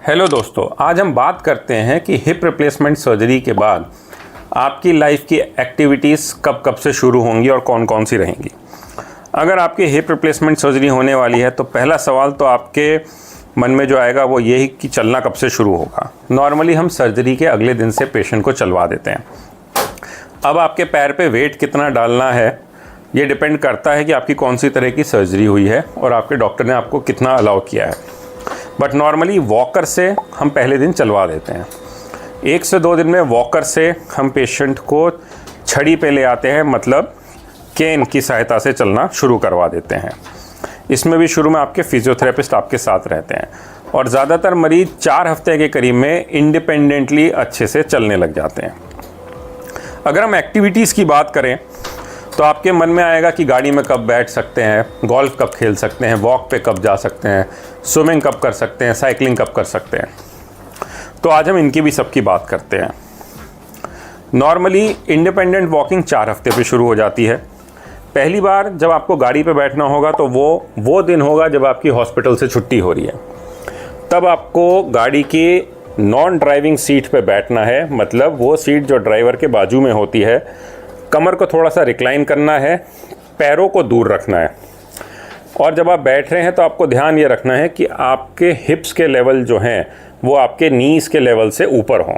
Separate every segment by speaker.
Speaker 1: Hello दोस्तों, आज हम बात करते हैं कि हिप रिप्लेसमेंट सर्जरी के बाद आपकी लाइफ की एक्टिविटीज़ कब कब से शुरू होंगी और कौन कौन सी रहेंगी। अगर आपकी हिप रिप्लेसमेंट सर्जरी होने वाली है तो पहला सवाल तो आपके मन में जो आएगा वो यही कि चलना कब से शुरू होगा। नॉर्मली हम सर्जरी के अगले दिन से पेशेंट को चलवा देते हैं। अब आपके पैर पे वेट कितना डालना है ये डिपेंड करता है कि आपकी कौन सी तरह की सर्जरी हुई है और आपके डॉक्टर ने आपको कितना अलाउ किया है। बट नॉर्मली वॉकर से हम पहले दिन चलवा देते हैं। 1 से 2 दिन में वॉकर से हम पेशेंट को छड़ी पे ले आते हैं, मतलब केन की सहायता से चलना शुरू करवा देते हैं। इसमें भी शुरू में आपके फिजियोथेरेपिस्ट आपके साथ रहते हैं और ज़्यादातर मरीज 4 हफ्ते के करीब में इंडिपेंडेंटली अच्छे से चलने लग जाते हैं। अगर हम एक्टिविटीज़ की बात करें तो आपके मन में आएगा कि गाड़ी में कब बैठ सकते हैं, गोल्फ कब खेल सकते हैं, वॉक पे कब जा सकते हैं, स्विमिंग कब कर सकते हैं, साइकिलिंग कब कर सकते हैं। तो आज हम इनकी भी सबकी बात करते हैं। नॉर्मली इंडिपेंडेंट वॉकिंग 4 हफ्ते पे शुरू हो जाती है। पहली बार जब आपको गाड़ी पे बैठना होगा तो वो दिन होगा जब आपकी हॉस्पिटल से छुट्टी हो रही है। तब आपको गाड़ी की नॉन ड्राइविंग सीट पे बैठना है, मतलब वो सीट जो ड्राइवर के बाजू में होती है। कमर को थोड़ा सा रिक्लाइन करना है, पैरों को दूर रखना है और जब आप बैठ रहे हैं तो आपको ध्यान ये रखना है कि आपके हिप्स के लेवल जो हैं वो आपके नीज़ के लेवल से ऊपर हों।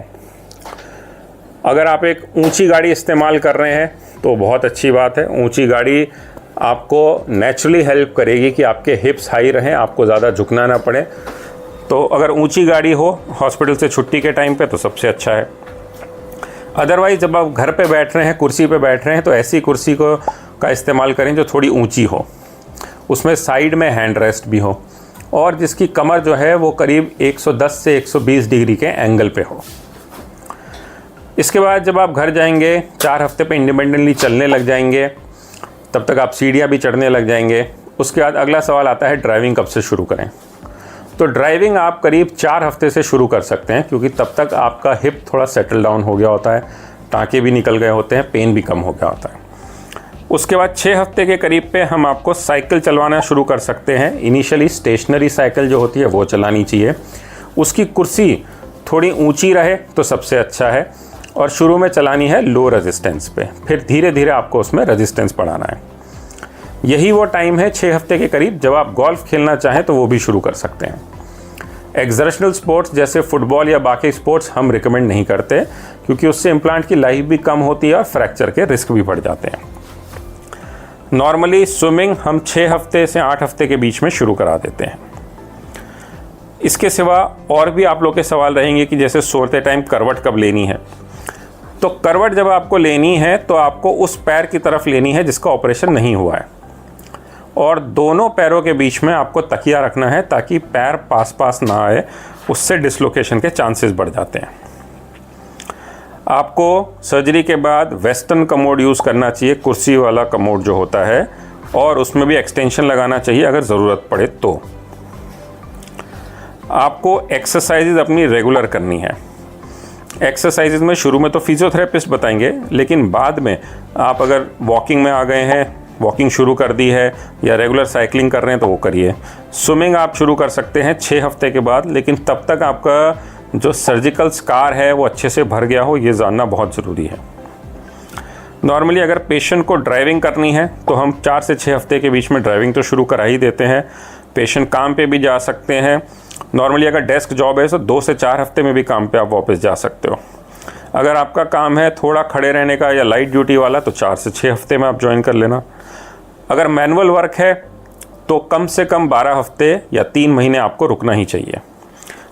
Speaker 1: अगर आप एक ऊंची गाड़ी इस्तेमाल कर रहे हैं तो बहुत अच्छी बात है। ऊंची गाड़ी आपको नेचुरली हेल्प करेगी कि आपके हिप्स हाई रहें, आपको ज़्यादा झुकना ना पड़े। तो अगर ऊंची गाड़ी हो हॉस्पिटल से छुट्टी के टाइम पे तो सबसे अच्छा है। अदरवाइज़ जब आप घर पे बैठ रहे हैं, कुर्सी पे बैठ रहे हैं, तो ऐसी कुर्सी का इस्तेमाल करें जो थोड़ी ऊंची हो, उसमें साइड में हैंड रेस्ट भी हो और जिसकी कमर जो है वो करीब 110 से 120 डिग्री के एंगल पे हो। इसके बाद जब आप घर जाएंगे, 4 हफ्ते पे इंडिपेंडेंटली चलने लग जाएंगे, तब तक आप सीढ़ियाँ भी चढ़ने लग जाएंगे। उसके बाद अगला सवाल आता है ड्राइविंग कब से शुरू करें। तो ड्राइविंग आप करीब 4 हफ्ते से शुरू कर सकते हैं, क्योंकि तब तक आपका हिप थोड़ा सेटल डाउन हो गया होता है, टाँके भी निकल गए होते हैं, पेन भी कम हो गया होता है। उसके बाद 6 हफ्ते के करीब पे हम आपको साइकिल चलवाना शुरू कर सकते हैं। इनिशियली स्टेशनरी साइकिल जो होती है वो चलानी चाहिए। उसकी कुर्सी थोड़ी ऊंची रहे तो सबसे अच्छा है और शुरू में चलानी है लो रेजिस्टेंस पे, फिर धीरे धीरे आपको उसमें रेजिस्टेंस बढ़ाना है। यही वो टाइम है 6 हफ्ते के करीब जब आप गोल्फ खेलना चाहें तो वो भी शुरू कर सकते हैं। एक्सर्शनल स्पोर्ट्स जैसे फुटबॉल या बाकी स्पोर्ट्स हम रिकमेंड नहीं करते, क्योंकि उससे इम्प्लांट की लाइफ भी कम होती है और फ्रैक्चर के रिस्क भी बढ़ जाते हैं। नॉर्मली स्विमिंग हम 6 हफ्ते से 8 हफ्ते के बीच में शुरू करा देते हैं। इसके सिवा और भी आप लोग के सवाल रहेंगे कि जैसे सोते टाइम करवट कब लेनी है। तो करवट जब आपको लेनी है तो आपको उस पैर की तरफ लेनी है जिसका ऑपरेशन नहीं हुआ है और दोनों पैरों के बीच में आपको तकिया रखना है ताकि पैर पास पास ना आए, उससे डिसलोकेशन के चांसेस बढ़ जाते हैं। आपको सर्जरी के बाद वेस्टर्न कमोड यूज़ करना चाहिए, कुर्सी वाला कमोड जो होता है, और उसमें भी एक्सटेंशन लगाना चाहिए अगर ज़रूरत पड़े तो। आपको एक्सरसाइजेज अपनी रेगुलर करनी है। एक्सरसाइजेज में शुरू में तो फिजियोथेरेपिस्ट बताएंगे, लेकिन बाद में आप अगर वॉकिंग में आ गए हैं, वॉकिंग शुरू कर दी है या रेगुलर साइकिलिंग कर रहे हैं तो वो करिए। स्विमिंग आप शुरू कर सकते हैं 6 हफ्ते के बाद, लेकिन तब तक आपका जो सर्जिकल स्कार है वो अच्छे से भर गया हो, ये जानना बहुत ज़रूरी है। नॉर्मली अगर पेशेंट को ड्राइविंग करनी है तो हम 4 से 6 हफ्ते के बीच में ड्राइविंग तो शुरू करा ही देते हैं। पेशेंट काम पे भी जा सकते हैं। नॉर्मली अगर डेस्क जॉब है तो 2 से 4 हफ्ते में भी काम पे आप वापस जा सकते हो। अगर आपका काम है थोड़ा खड़े रहने का या लाइट ड्यूटी वाला तो 4 से 6 हफ्ते में आप ज्वाइन कर लेना। अगर मैनुअल वर्क है तो कम से कम 12 हफ्ते या 3 महीने आपको रुकना ही चाहिए।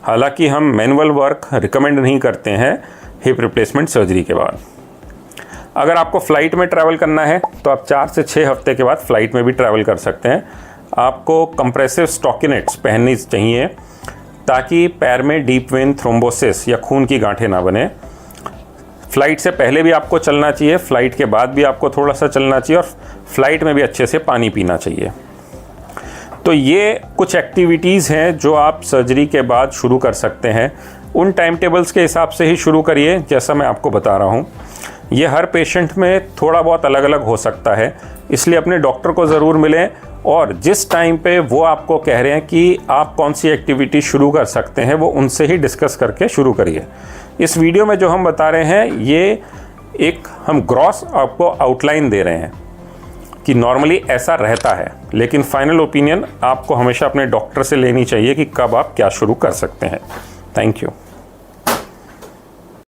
Speaker 1: हालांकि हम मैनुअल वर्क रिकमेंड नहीं करते हैं हिप रिप्लेसमेंट सर्जरी के बाद। अगर आपको फ़्लाइट में ट्रैवल करना है तो आप 4 से 6 हफ्ते के बाद फ़्लाइट में भी ट्रैवल कर सकते हैं। आपको कंप्रेसिव स्टॉकिनेट्स पहननी चाहिए ताकि पैर में डीप वेन थ्रोम्बोसिस या खून की गांठें ना बने। फ़्लाइट से पहले भी आपको चलना चाहिए, फ़्लाइट के बाद भी आपको थोड़ा सा चलना चाहिए और फ़्लाइट में भी अच्छे से पानी पीना चाहिए। तो ये कुछ एक्टिविटीज़ हैं जो आप सर्जरी के बाद शुरू कर सकते हैं। उन टाइम टेबल्स के हिसाब से ही शुरू करिए जैसा मैं आपको बता रहा हूँ। ये हर पेशेंट में थोड़ा बहुत अलग अलग हो सकता है, इसलिए अपने डॉक्टर को ज़रूर मिलें और जिस टाइम पे वो आपको कह रहे हैं कि आप कौन सी एक्टिविटी शुरू कर सकते हैं, वो उनसे ही डिस्कस करके शुरू करिए। इस वीडियो में जो हम बता रहे हैं ये एक हम ग्रॉस आपको आउटलाइन दे रहे हैं कि नॉर्मली ऐसा रहता है, लेकिन फाइनल ओपिनियन आपको हमेशा अपने डॉक्टर से लेनी चाहिए कि कब आप क्या शुरू कर सकते हैं। Thank you.